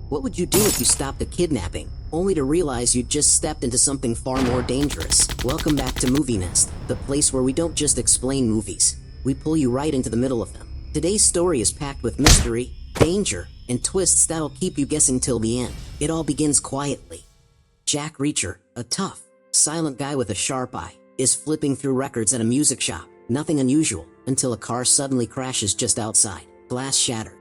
What would you do if you stopped a kidnapping, only to realize you'd just stepped into something far more dangerous? Welcome back to MovieNest, the place where we don't just explain movies, we pull you right into the middle of them. Today's story is packed with mystery, danger, and twists that'll keep you guessing till the end. It all begins quietly. Jack Reacher, a tough, silent guy with a sharp eye, is flipping through records at a music shop. Nothing unusual, until a car suddenly crashes just outside. Glass shattered.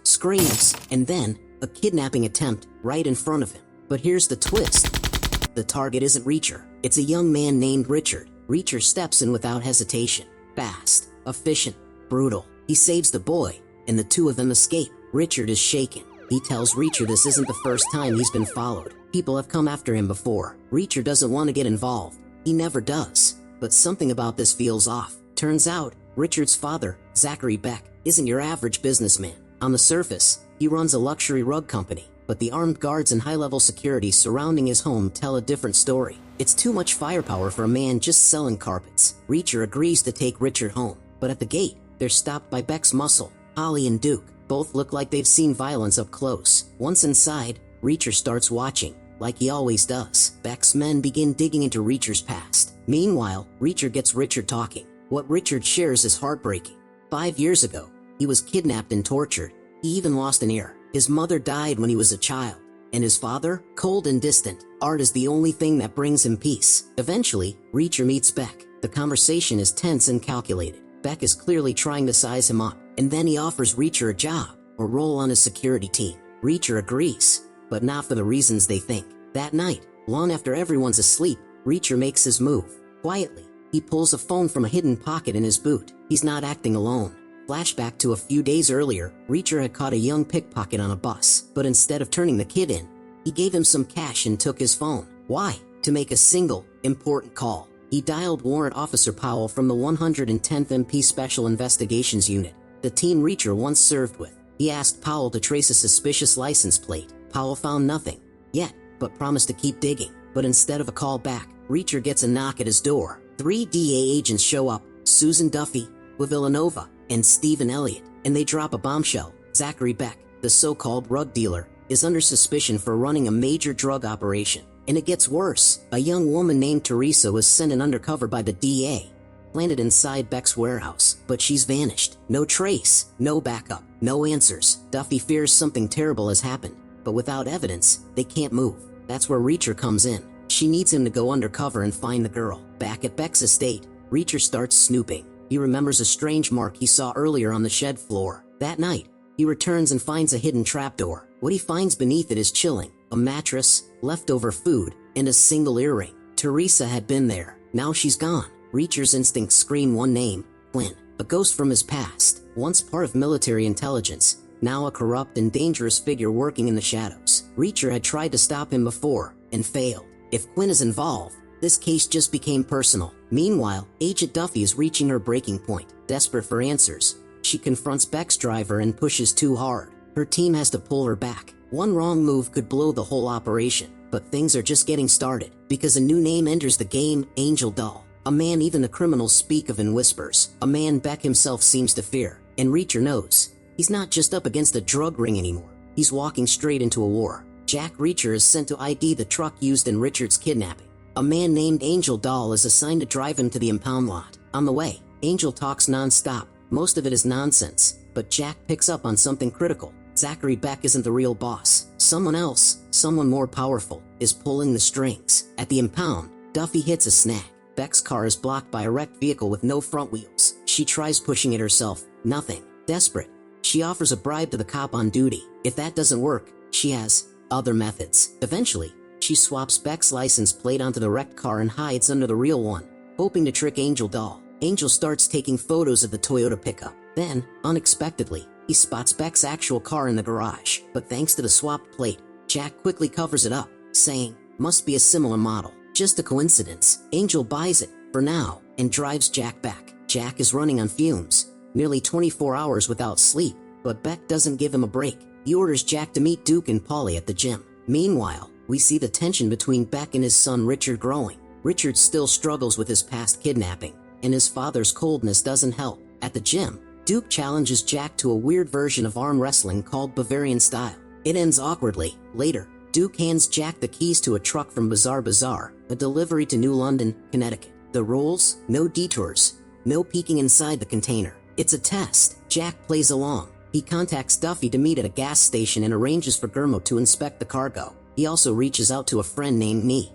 Screams, and then, a kidnapping attempt right in front of him. But here's the twist. The target isn't Reacher. It's a young man named Richard. Reacher steps in without hesitation. Fast, efficient, brutal. He saves the boy, and the two of them escape. Richard is shaken. He tells Reacher this isn't the first time he's been followed. People have come after him before. Reacher doesn't want to get involved. He never does. But something about this feels off. Turns out, Richard's father, Zachary Beck, isn't your average businessman. On the surface, he runs a luxury rug company, but the armed guards and high-level security surrounding his home tell a different story. It's too much firepower for a man just selling carpets. Reacher agrees to take Richard home, but at the gate, they're stopped by Beck's muscle, Holly and Duke. Both look like they've seen violence up close. Once inside, Reacher starts watching, like he always does. Beck's men begin digging into Reacher's past. Meanwhile, Reacher gets Richard talking. What Richard shares is heartbreaking. 5 years ago, he was kidnapped and tortured. He even lost an ear. His mother died when he was a child. And his father? Cold and distant. Art is the only thing that brings him peace. Eventually, Reacher meets Beck. The conversation is tense and calculated. Beck is clearly trying to size him up. And then he offers Reacher a job, or role on his security team. Reacher agrees, but not for the reasons they think. That night, long after everyone's asleep, Reacher makes his move. Quietly, he pulls a phone from a hidden pocket in his boot. He's not acting alone. Flashback to a few days earlier, Reacher had caught a young pickpocket on a bus, but instead of turning the kid in, he gave him some cash and took his phone. Why? To make a single, important call. He dialed Warrant Officer Powell from the 110th MP Special Investigations Unit, the team Reacher once served with. He asked Powell to trace a suspicious license plate. Powell found nothing yet, but promised to keep digging. But instead of a call back, Reacher gets a knock at his door. 3 DA agents show up, Susan Duffy, Villanova, and Stephen Elliott, and they drop a bombshell. Zachary Beck, the so-called rug dealer, is under suspicion for running a major drug operation. And it gets worse. A young woman named Teresa was sent in undercover by the DA, planted inside Beck's warehouse, but she's vanished. No trace, no backup, no answers. Duffy fears something terrible has happened, but without evidence, they can't move. That's where Reacher comes in. She needs him to go undercover and find the girl. Back at Beck's estate, Reacher starts snooping. He remembers a strange mark he saw earlier on the shed floor. That night, he returns and finds a hidden trapdoor. What he finds beneath it is chilling. A mattress, leftover food, and a single earring. Teresa had been there. Now she's gone. Reacher's instincts scream one name, Quinn. A ghost from his past, once part of military intelligence, now a corrupt and dangerous figure working in the shadows. Reacher had tried to stop him before, and failed. If Quinn is involved, this case just became personal. Meanwhile, Agent Duffy is reaching her breaking point. Desperate for answers, she confronts Beck's driver and pushes too hard. Her team has to pull her back. One wrong move could blow the whole operation. But things are just getting started, because a new name enters the game, Angel Doll. A man even the criminals speak of in whispers. A man Beck himself seems to fear. And Reacher knows. He's not just up against a drug ring anymore. He's walking straight into a war. Jack Reacher is sent to ID the truck used in Richard's kidnapping. A man named Angel Doll is assigned to drive him to the impound lot. On the way, Angel talks non-stop. Most of it is nonsense, but Jack picks up on something critical. Zachary Beck isn't the real boss. Someone else, someone more powerful, is pulling the strings. At the impound, Duffy hits a snag. Beck's car is blocked by a wrecked vehicle with no front wheels. She tries pushing it herself. Nothing. Desperate, she offers a bribe to the cop on duty. If that doesn't work, she has other methods. Eventually, she swaps Beck's license plate onto the wrecked car and hides under the real one, hoping to trick Angel Doll. Angel starts taking photos of the Toyota pickup. Then, unexpectedly, he spots Beck's actual car in the garage. But thanks to the swapped plate, Jack quickly covers it up, saying, "Must be a similar model." Just a coincidence. Angel buys it, for now, and drives Jack back. Jack is running on fumes, nearly 24 hours without sleep, but Beck doesn't give him a break. He orders Jack to meet Duke and Polly at the gym. Meanwhile, we see the tension between Beck and his son Richard growing. Richard still struggles with his past kidnapping, and his father's coldness doesn't help. At the gym, Duke challenges Jack to a weird version of arm wrestling called Bavarian style. It ends awkwardly. Later, Duke hands Jack the keys to a truck from Bazaar Bazaar, a delivery to New London, Connecticut. The rules? No detours. No peeking inside the container. It's a test. Jack plays along. He contacts Duffy to meet at a gas station and arranges for Gurmo to inspect the cargo. He also reaches out to a friend named Nee,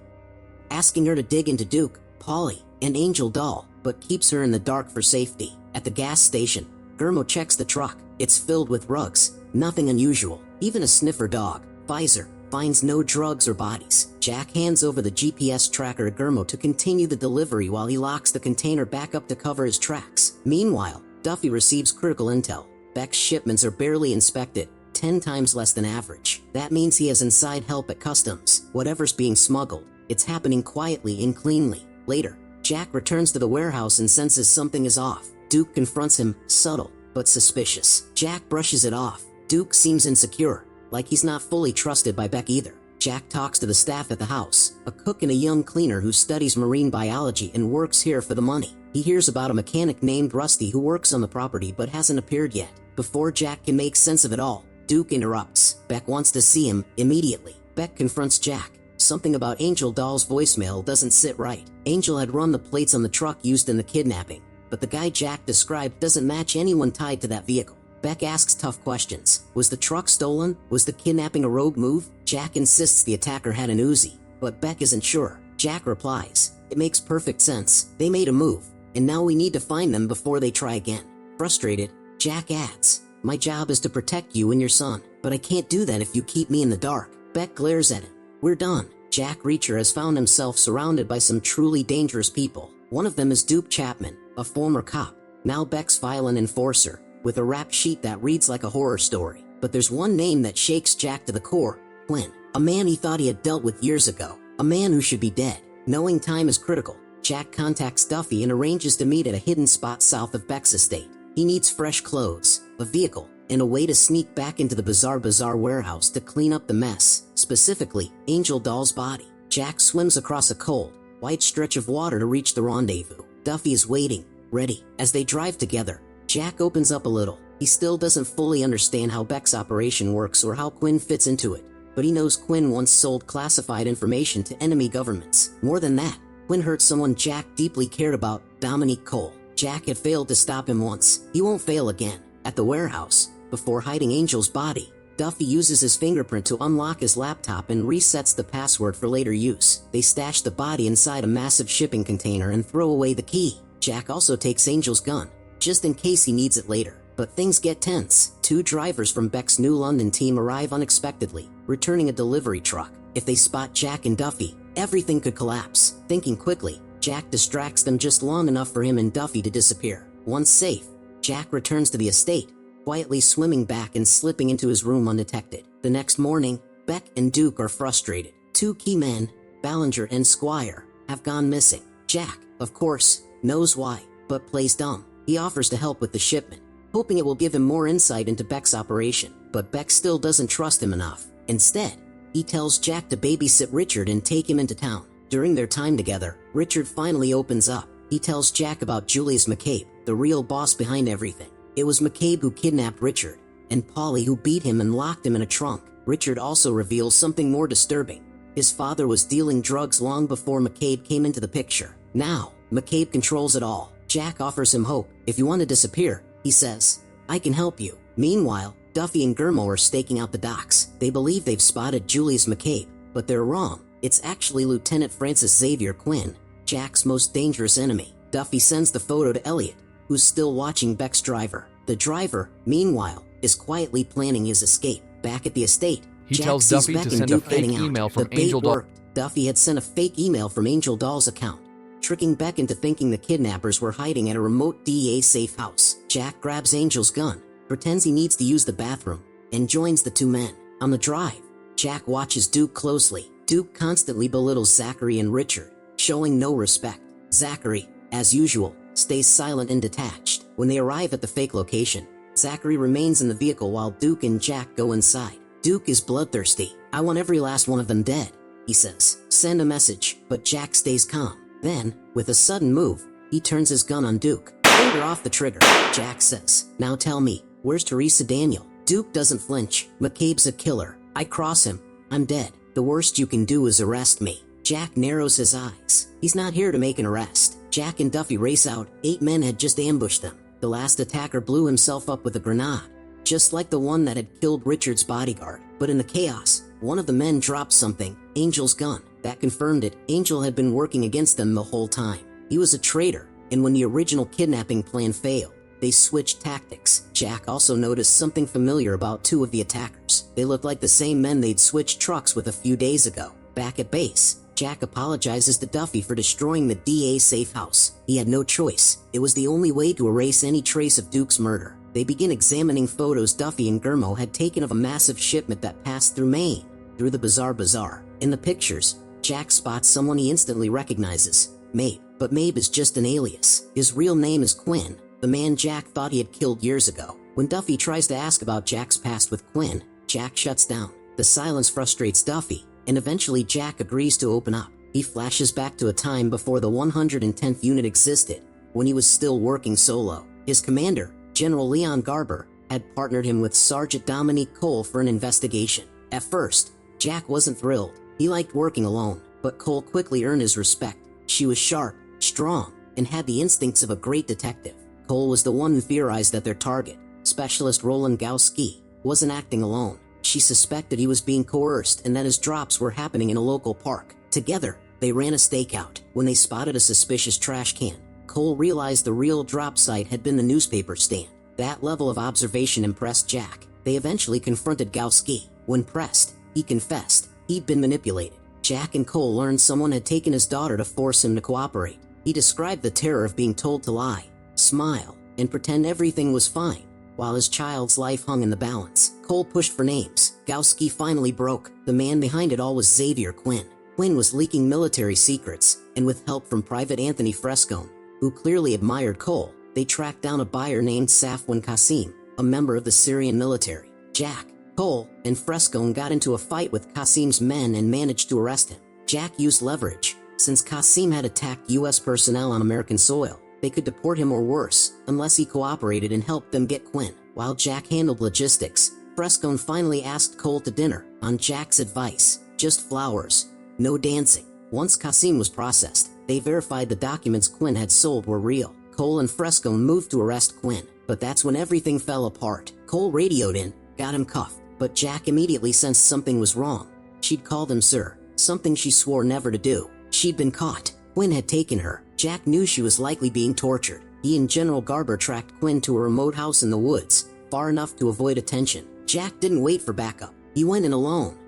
asking her to dig into Duke, Polly, and Angel Doll, but keeps her in the dark for safety. At the gas station, Gurmo checks the truck. It's filled with rugs. Nothing unusual. Even a sniffer dog, Pfizer, finds no drugs or bodies. Jack hands over the GPS tracker to Gurmo to continue the delivery while he locks the container back up to cover his tracks. Meanwhile, Duffy receives critical intel. Beck's shipments are barely inspected, 10 times less than average. That means he has inside help at customs. Whatever's being smuggled, it's happening quietly and cleanly. Later, Jack returns to the warehouse and senses something is off. Duke confronts him, subtle, but suspicious. Jack brushes it off. Duke seems insecure, like he's not fully trusted by Beck either. Jack talks to the staff at the house, a cook and a young cleaner who studies marine biology and works here for the money. He hears about a mechanic named Rusty who works on the property but hasn't appeared yet. Before Jack can make sense of it all, Duke interrupts. Beck wants to see him immediately. Beck confronts Jack. Something about Angel Doll's voicemail doesn't sit right. Angel had run the plates on the truck used in the kidnapping, but the guy Jack described doesn't match anyone tied to that vehicle. Beck asks tough questions. Was the truck stolen? Was the kidnapping a rogue move? Jack insists the attacker had an Uzi, but Beck isn't sure. Jack replies, it makes perfect sense. They made a move, and now we need to find them before they try again. Frustrated, Jack adds, my job is to protect you and your son, but I can't do that if you keep me in the dark. Beck glares at him. We're done. Jack Reacher has found himself surrounded by some truly dangerous people. One of them is Duke Chapman, a former cop, now Beck's violent enforcer, with a rap sheet that reads like a horror story. But there's one name that shakes Jack to the core, Quinn, a man he thought he had dealt with years ago, a man who should be dead. Knowing time is critical, Jack contacts Duffy and arranges to meet at a hidden spot south of Beck's estate. He needs fresh clothes, a vehicle, and a way to sneak back into the Bazaar Bazaar warehouse to clean up the mess, specifically Angel Doll's body. Jack swims across a cold, white stretch of water to reach the rendezvous. Duffy is waiting, ready. As they drive together, Jack opens up a little. He still doesn't fully understand how Beck's operation works or how Quinn fits into it, but he knows Quinn once sold classified information to enemy governments. More than that, Quinn hurt someone Jack deeply cared about, Domenick Cole. Jack had failed to stop him once. He won't fail again. At the warehouse, before hiding Angel's body, Duffy uses his fingerprint to unlock his laptop and resets the password for later use. They stash the body inside a massive shipping container and throw away the key. Jack also takes Angel's gun, just in case he needs it later. But things get tense. 2 drivers from Beck's New London team arrive unexpectedly, returning a delivery truck. If they spot Jack and Duffy, everything could collapse. Thinking quickly, Jack distracts them just long enough for him and Duffy to disappear. Once safe, Jack returns to the estate, quietly swimming back and slipping into his room undetected. The next morning, Beck and Duke are frustrated. 2 key men, Ballinger and Squire, have gone missing. Jack, of course, knows why, but plays dumb. He offers to help with the shipment, hoping it will give him more insight into Beck's operation, but Beck still doesn't trust him enough. Instead, he tells Jack to babysit Richard and take him into town. During their time together, Richard finally opens up. He tells Jack about Julius McCabe, the real boss behind everything. It was McCabe who kidnapped Richard, and Polly who beat him and locked him in a trunk. Richard also reveals something more disturbing. His father was dealing drugs long before McCabe came into the picture. Now, McCabe controls it all. Jack offers him hope. If you want to disappear, he says, I can help you. Meanwhile, Duffy and Gurmo are staking out the docks. They believe they've spotted Julius McCabe, but they're wrong. It's actually Lieutenant Francis Xavier Quinn, Jack's most dangerous enemy. Duffy sends the photo to Elliot, who's still watching Beck's driver. The driver, meanwhile, is quietly planning his escape. Back at the estate, He Jack tells sees Duffy Beck to and send a Duke fake heading out. email from The bait Angel Doll. worked. Duffy had sent a fake email from Angel Doll's account, tricking Beck into thinking the kidnappers were hiding at a remote DEA safe house. Jack grabs Angel's gun, pretends he needs to use the bathroom, and joins the 2 men. On the drive, Jack watches Duke closely. Duke constantly belittles Zachary and Richard, showing no respect. Zachary, as usual, stays silent and detached. When they arrive at the fake location, Zachary remains in the vehicle while Duke and Jack go inside. Duke is bloodthirsty. I want every last one of them dead, he says. Send a message, but Jack stays calm. Then, with a sudden move, he turns his gun on Duke. Finger off the trigger, Jack says. Now tell me, where's Teresa Daniel? Duke doesn't flinch. McCabe's a killer. I cross him, I'm dead. The worst you can do is arrest me. Jack narrows his eyes. He's not here to make an arrest. Jack and Duffy race out. 8 men had just ambushed them. The last attacker blew himself up with a grenade, just like the one that had killed Richard's bodyguard. But in the chaos, one of the men dropped something, Angel's gun. That confirmed it. Angel had been working against them the whole time. He was a traitor, and when the original kidnapping plan failed, they switched tactics. Jack also noticed something familiar about 2 of the attackers. They looked like the same men they'd switched trucks with a few days ago. Back at base, Jack apologizes to Duffy for destroying the DA's safe house. He had no choice. It was the only way to erase any trace of Duke's murder. They begin examining photos Duffy and Gurmo had taken of a massive shipment that passed through Maine, through the Bizarre Bazaar. In the pictures, Jack spots someone he instantly recognizes, Mabe. But Mabe is just an alias. His real name is Quinn, the man Jack thought he had killed years ago. When Duffy tries to ask about Jack's past with Quinn, Jack shuts down. The silence frustrates Duffy, and eventually Jack agrees to open up. He flashes back to a time before the 110th Unit existed, when he was still working solo. His commander, General Leon Garber, had partnered him with Sergeant Dominique Cole for an investigation. At first, Jack wasn't thrilled. He liked working alone, but Cole quickly earned his respect. She was sharp, strong, and had the instincts of a great detective. Cole was the one who theorized that their target, Specialist Roland Gowski, wasn't acting alone. She suspected he was being coerced and that his drops were happening in a local park. Together, they ran a stakeout. When they spotted a suspicious trash can, Cole realized the real drop site had been the newspaper stand. That level of observation impressed Jack. They eventually confronted Gowski. When pressed, he confessed he'd been manipulated. Jack and Cole learned someone had taken his daughter to force him to cooperate. He described the terror of being told to lie, smile, and pretend everything was fine, while his child's life hung in the balance. Cole pushed for names. Gowski finally broke. The man behind it all was Xavier Quinn. Quinn was leaking military secrets, and with help from Private Anthony Frescone, who clearly admired Cole, they tracked down a buyer named Safwan Qasim, a member of the Syrian military. Jack, Cole, and Frescone got into a fight with Qasim's men and managed to arrest him. Jack used leverage. Since Qasim had attacked U.S. personnel on American soil, they could deport him or worse, unless he cooperated and helped them get Quinn. While Jack handled logistics, Frescone finally asked Cole to dinner, on Jack's advice. Just flowers. No dancing. Once Qasim was processed, they verified the documents Quinn had sold were real. Cole and Frescone moved to arrest Quinn, but that's when everything fell apart. Cole radioed in, got him cuffed, but Jack immediately sensed something was wrong. She'd called him sir, something she swore never to do. She'd been caught. Quinn had taken her. Jack knew she was likely being tortured. He and General Garber tracked Quinn to a remote house in the woods, far enough to avoid attention. Jack didn't wait for backup. He went in alone.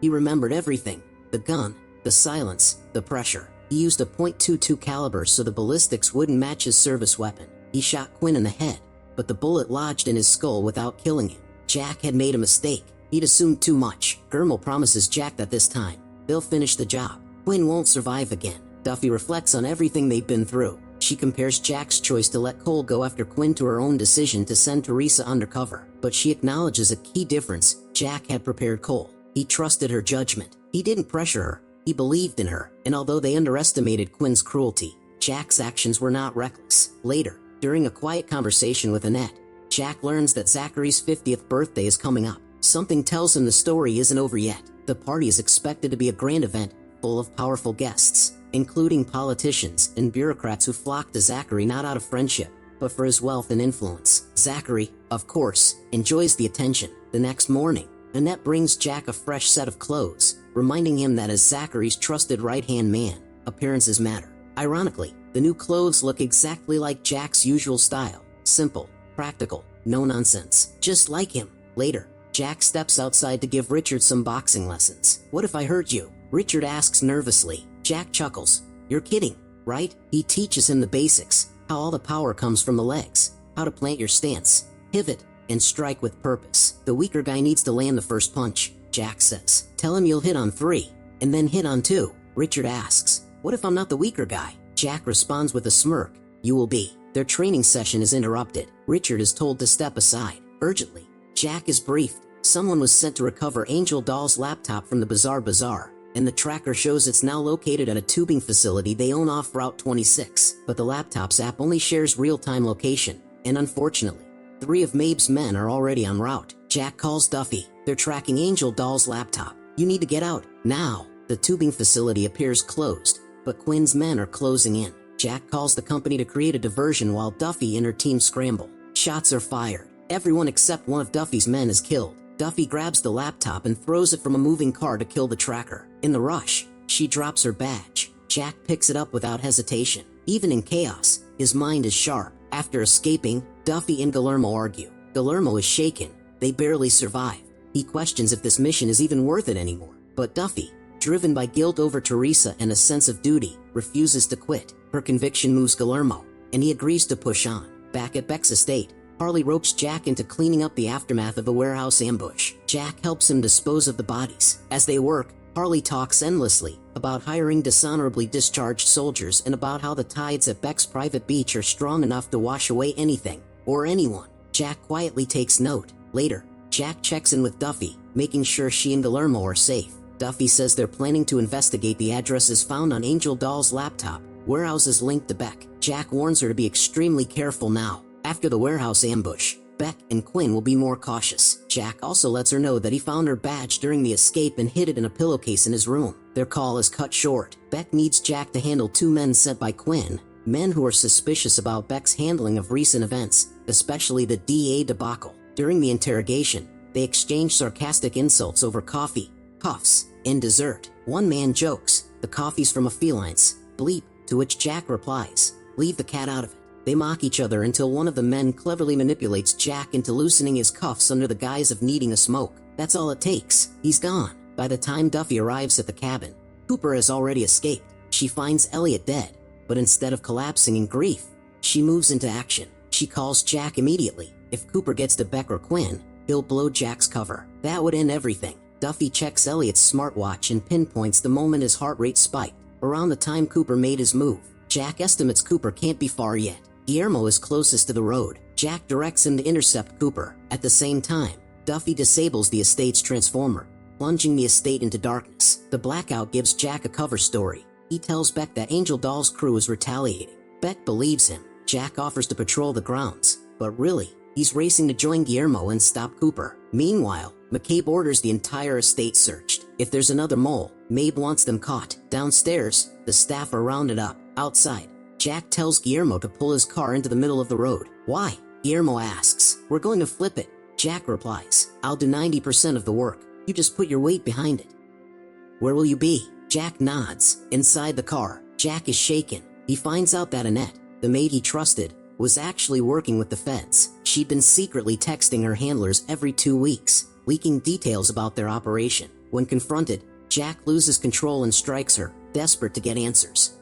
He remembered everything. The gun, the silence, the pressure. He used a .22 caliber so the ballistics wouldn't match his service weapon. He shot Quinn in the head, but the bullet lodged in his skull without killing him. Jack had made a mistake. He'd assumed too much. Gurmo promises Jack that this time, they'll finish the job. Quinn won't survive again. Duffy reflects on everything they've been through. She compares Jack's choice to let Cole go after Quinn to her own decision to send Teresa undercover. But she acknowledges a key difference. Jack had prepared Cole. He trusted her judgment. He didn't pressure her. He believed in her. And although they underestimated Quinn's cruelty, Jack's actions were not reckless. Later, during a quiet conversation with Annette, Jack learns that Zachary's 50th birthday is coming up. Something tells him the story isn't over yet. The party is expected to be a grand event, full of powerful guests, including politicians and bureaucrats who flock to Zachary not out of friendship, but for his wealth and influence. Zachary, of course, enjoys the attention. The next morning, Annette brings Jack a fresh set of clothes, reminding him that as Zachary's trusted right-hand man, appearances matter. Ironically, the new clothes look exactly like Jack's usual style. Simple, practical, no nonsense. Just like him. Later, Jack steps outside to give Richard some boxing lessons. "What if I hurt you?" Richard asks nervously. Jack chuckles. "You're kidding, right?" He teaches him the basics, how all the power comes from the legs, how to plant your stance, pivot, and strike with purpose. "The weaker guy needs to land the first punch," Jack says. "Tell him you'll hit on 3, and then hit on 2. Richard asks, "What if I'm not the weaker guy?" Jack responds with a smirk. "You will be." Their training session is interrupted. Richard is told to step aside, urgently. Jack is briefed. Someone was sent to recover Angel Doll's laptop from the Bizarre Bazaar, and the tracker shows it's now located at a tubing facility they own off Route 26. But the laptop's app only shares real-time location, and unfortunately, 3 of Mabe's men are already en route. Jack calls Duffy. They're tracking Angel Doll's laptop. You need to get out, now. The tubing facility appears closed, but Quinn's men are closing in. Jack calls the company to create a diversion while Duffy and her team scramble. Shots are fired. Everyone except one of Duffy's men is killed. Duffy grabs the laptop and throws it from a moving car to kill the tracker. In the rush, she drops her badge. Jack picks it up without hesitation. Even in chaos, his mind is sharp. After escaping, Duffy and Guillermo argue. Guillermo is shaken. They barely survive. He questions if this mission is even worth it anymore. But Duffy, driven by guilt over Teresa and a sense of duty, refuses to quit. Her conviction moves Guillermo, and he agrees to push on. Back at Beck's estate, Harley ropes Jack into cleaning up the aftermath of a warehouse ambush. Jack helps him dispose of the bodies. As they work, Harley talks endlessly about hiring dishonorably discharged soldiers and about how the tides at Beck's private beach are strong enough to wash away anything or anyone. Jack quietly takes note. Later, Jack checks in with Duffy, making sure she and Guillermo are safe. Duffy says they're planning to investigate the addresses found on Angel Doll's laptop, warehouses linked to Beck. Jack warns her to be extremely careful now. After the warehouse ambush, Beck and Quinn will be more cautious. Jack also lets her know that he found her badge during the escape and hid it in a pillowcase in his room. Their call is cut short. Beck needs Jack to handle 2 men sent by Quinn, men who are suspicious about Beck's handling of recent events, especially the DA debacle. During the interrogation, they exchange sarcastic insults over coffee, puffs, and dessert. One man jokes, "The coffee's from a feline's bleep," to which Jack replies, "Leave the cat out of it." They mock each other until one of the men cleverly manipulates Jack into loosening his cuffs under the guise of needing a smoke. That's all it takes. He's gone. By the time Duffy arrives at the cabin, Cooper has already escaped. She finds Elliot dead, but instead of collapsing in grief, she moves into action. She calls Jack immediately. If Cooper gets to Beck or Quinn, he'll blow Jack's cover. That would end everything. Duffy checks Elliot's smartwatch and pinpoints the moment his heart rate spiked, around the time Cooper made his move. Jack estimates Cooper can't be far yet. Guillermo is closest to the road. Jack directs him to intercept Cooper. At the same time, Duffy disables the estate's transformer, plunging the estate into darkness. The blackout gives Jack a cover story. He tells Beck that Angel Doll's crew is retaliating. Beck believes him. Jack offers to patrol the grounds, but really, he's racing to join Guillermo and stop Cooper. Meanwhile, McCabe orders the entire estate searched. If there's another mole, Mabe wants them caught. Downstairs, the staff are rounded up. Outside, Jack tells Guillermo to pull his car into the middle of the road. Why? Guillermo asks. "We're going to flip it." Jack replies, "I'll do 90% of the work. You just put your weight behind it." "Where will you be?" Jack nods. Inside the car, Jack is shaken. He finds out that Annette, the maid he trusted, was actually working with the feds. She'd been secretly texting her handlers every 2 weeks, leaking details about their operation. When confronted, Jack loses control and strikes her, desperate to get answers.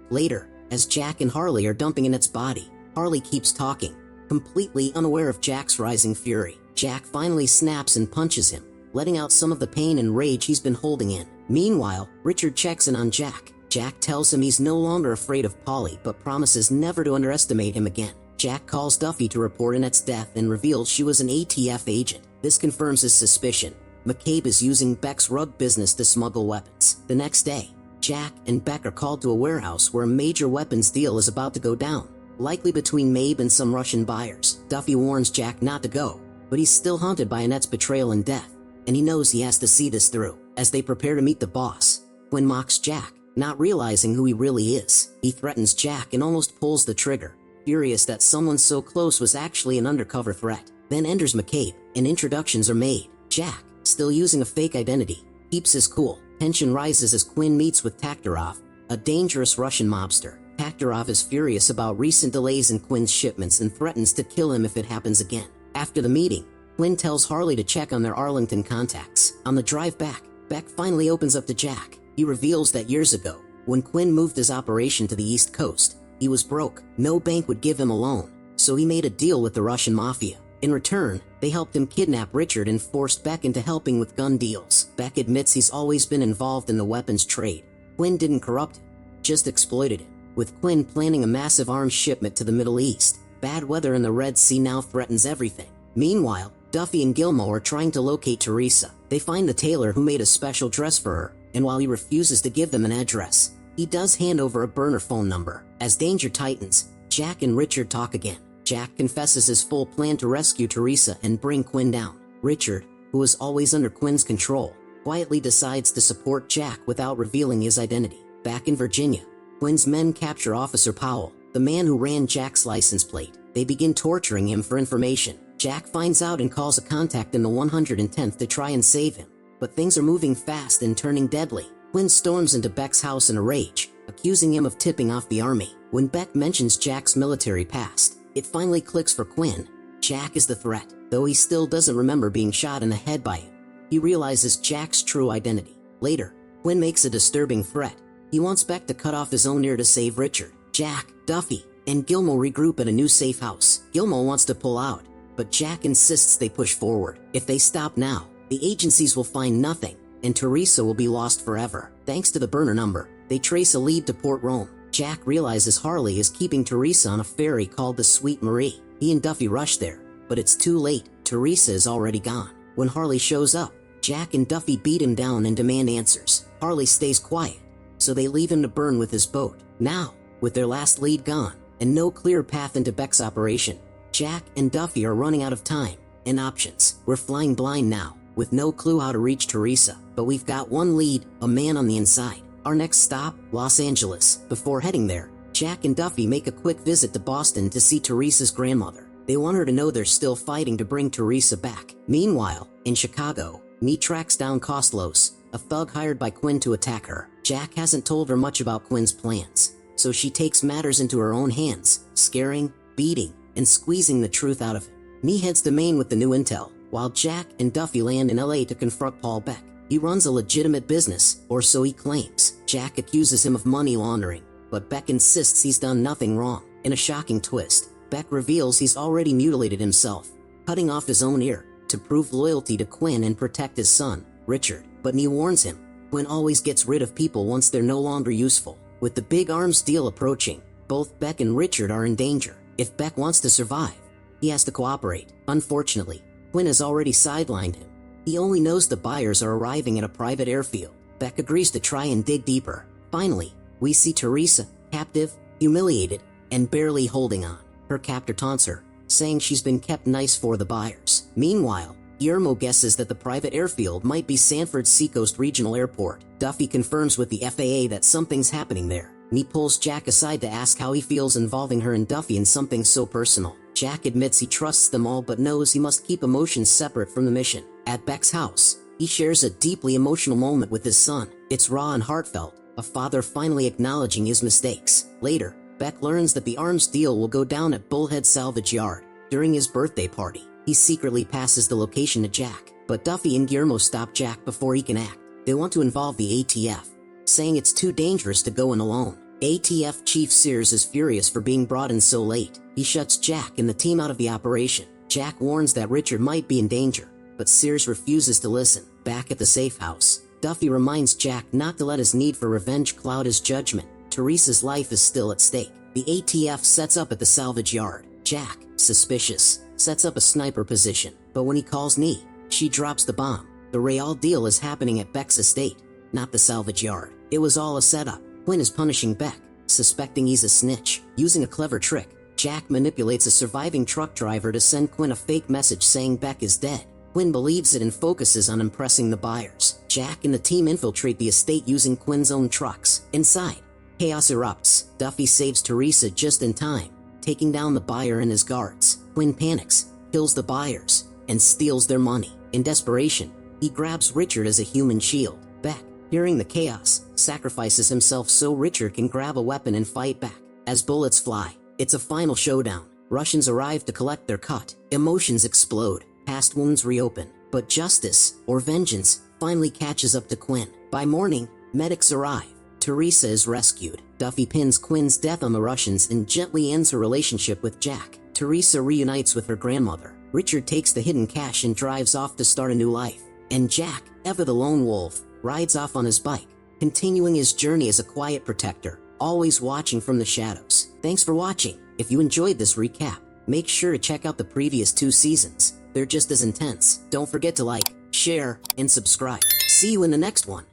Later, as Jack and Harley are dumping Annette's body, Harley keeps talking, completely unaware of Jack's rising fury. Jack finally snaps and punches him, letting out some of the pain and rage he's been holding in. Meanwhile, Richard checks in on Jack. Jack tells him he's no longer afraid of Polly, but promises never to underestimate him again. Jack calls Duffy to report Annette's death and reveals she was an ATF agent. This confirms his suspicion. McCabe is using Beck's rug business to smuggle weapons. The next day, Jack and Beck are called to a warehouse where a major weapons deal is about to go down, likely between Mabe and some Russian buyers. Duffy warns Jack not to go, but he's still haunted by Annette's betrayal and death, and he knows he has to see this through. As they prepare to meet the boss, Quinn mocks Jack, not realizing who he really is. He threatens Jack and almost pulls the trigger, furious that someone so close was actually an undercover threat. Then enters McCabe, and introductions are made. Jack, still using a fake identity, keeps his cool. Tension rises as Quinn meets with Taktarov, a dangerous Russian mobster. Taktarov is furious about recent delays in Quinn's shipments and threatens to kill him if it happens again. After the meeting, Quinn tells Harley to check on their Arlington contacts. On the drive back, Beck finally opens up to Jack. He reveals that years ago, when Quinn moved his operation to the East Coast, he was broke. No bank would give him a loan, so he made a deal with the Russian mafia. In return, they helped him kidnap Richard and forced Beck into helping with gun deals. Beck admits he's always been involved in the weapons trade. Quinn didn't corrupt him, just exploited him. With Quinn planning a massive arms shipment to the Middle East, bad weather in the Red Sea now threatens everything. Meanwhile, Duffy and Gilmo are trying to locate Teresa. They find the tailor who made a special dress for her, and while he refuses to give them an address, he does hand over a burner phone number. As danger tightens, Jack and Richard talk again. Jack confesses his full plan to rescue Teresa and bring Quinn down. Richard, who is always under Quinn's control, quietly decides to support Jack without revealing his identity. Back in Virginia, Quinn's men capture Officer Powell, the man who ran Jack's license plate. They begin torturing him for information. Jack finds out and calls a contact in the 110th to try and save him. But things are moving fast and turning deadly. Quinn storms into Beck's house in a rage, accusing him of tipping off the army. When Beck mentions Jack's military past, it finally clicks for Quinn. Jack is the threat, though he still doesn't remember being shot in the head by him. He realizes Jack's true identity. Later, Quinn makes a disturbing threat. He wants Beck to cut off his own ear to save Richard. Jack, Duffy, and Gilmo regroup at a new safe house. Gilmo wants to pull out, but Jack insists they push forward. If they stop now, the agencies will find nothing, and Teresa will be lost forever. Thanks to the burner number, they trace a lead to Port Rome. Jack realizes Harley is keeping Teresa on a ferry called the Sweet Marie. He and Duffy rush there, but it's too late. Teresa is already gone. When Harley shows up, Jack and Duffy beat him down and demand answers. Harley stays quiet, so they leave him to burn with his boat. Now, with their last lead gone, and no clear path into Beck's operation, Jack and Duffy are running out of time and options. We're flying blind now, with no clue how to reach Teresa, but we've got one lead, a man on the inside. Our next stop, Los Angeles. Before heading there, Jack and Duffy make a quick visit to Boston to see Teresa's grandmother. They want her to know they're still fighting to bring Teresa back. Meanwhile, in Chicago, Nee tracks down Kostlos, a thug hired by Quinn to attack her. Jack hasn't told her much about Quinn's plans, so she takes matters into her own hands, scaring, beating, and squeezing the truth out of him. Nee heads to Maine with the new intel, while Jack and Duffy land in LA to confront Paul Beck. He runs a legitimate business, or so he claims. Jack accuses him of money laundering, but Beck insists he's done nothing wrong. In a shocking twist, Beck reveals he's already mutilated himself, cutting off his own ear to prove loyalty to Quinn and protect his son, Richard. But Nee warns him, Quinn always gets rid of people once they're no longer useful. With the big arms deal approaching, both Beck and Richard are in danger. If Beck wants to survive, he has to cooperate. Unfortunately, Quinn has already sidelined him. He only knows the buyers are arriving at a private airfield. Beck agrees to try and dig deeper. Finally, we see Teresa, captive, humiliated, and barely holding on. Her captor taunts her, saying she's been kept nice for the buyers. Meanwhile, Guillermo guesses that the private airfield might be Sanford's Seacoast Regional Airport. Duffy confirms with the FAA that something's happening there. Nee pulls Jack aside to ask how he feels involving her and Duffy in something so personal. Jack admits he trusts them all but knows he must keep emotions separate from the mission. At Beck's house, he shares a deeply emotional moment with his son. It's raw and heartfelt, a father finally acknowledging his mistakes. Later, Beck learns that the arms deal will go down at Bullhead Salvage Yard. During his birthday party, he secretly passes the location to Jack, but Duffy and Guillermo stop Jack before he can act. They want to involve the ATF, saying it's too dangerous to go in alone. ATF Chief Sears is furious for being brought in so late. He shuts Jack and the team out of the operation. Jack warns that Richard might be in danger, but Sears refuses to listen. Back at the safe house, Duffy reminds Jack not to let his need for revenge cloud his judgment. Teresa's life is still at stake. The ATF sets up at the salvage yard. Jack, suspicious, sets up a sniper position, but when he calls Nee, she drops the bomb. The Real deal is happening at Beck's estate, not the salvage yard. It was all a setup. Quinn is punishing Beck, suspecting he's a snitch. Using a clever trick, Jack manipulates a surviving truck driver to send Quinn a fake message saying Beck is dead. Quinn believes it and focuses on impressing the buyers. Jack and the team infiltrate the estate using Quinn's own trucks. Inside, chaos erupts. Duffy saves Teresa just in time, taking down the buyer and his guards. Quinn panics, kills the buyers, and steals their money. In desperation, he grabs Richard as a human shield. Beck, hearing the chaos, sacrifices himself so Richard can grab a weapon and fight back. As bullets fly, it's a final showdown. Russians arrive to collect their cut. Emotions explode. Past wounds reopen. But justice, or vengeance, finally catches up to Quinn. By morning, medics arrive. Teresa is rescued. Duffy pins Quinn's death on the Russians and gently ends her relationship with Jack. Teresa reunites with her grandmother. Richard takes the hidden cash and drives off to start a new life. And Jack, ever the lone wolf, rides off on his bike, continuing his journey as a quiet protector, always watching from the shadows. Thanks for watching. If you enjoyed this recap, make sure to check out the previous 2 seasons. they're just as intense. Don't forget to like, share, and subscribe. See you in the next one.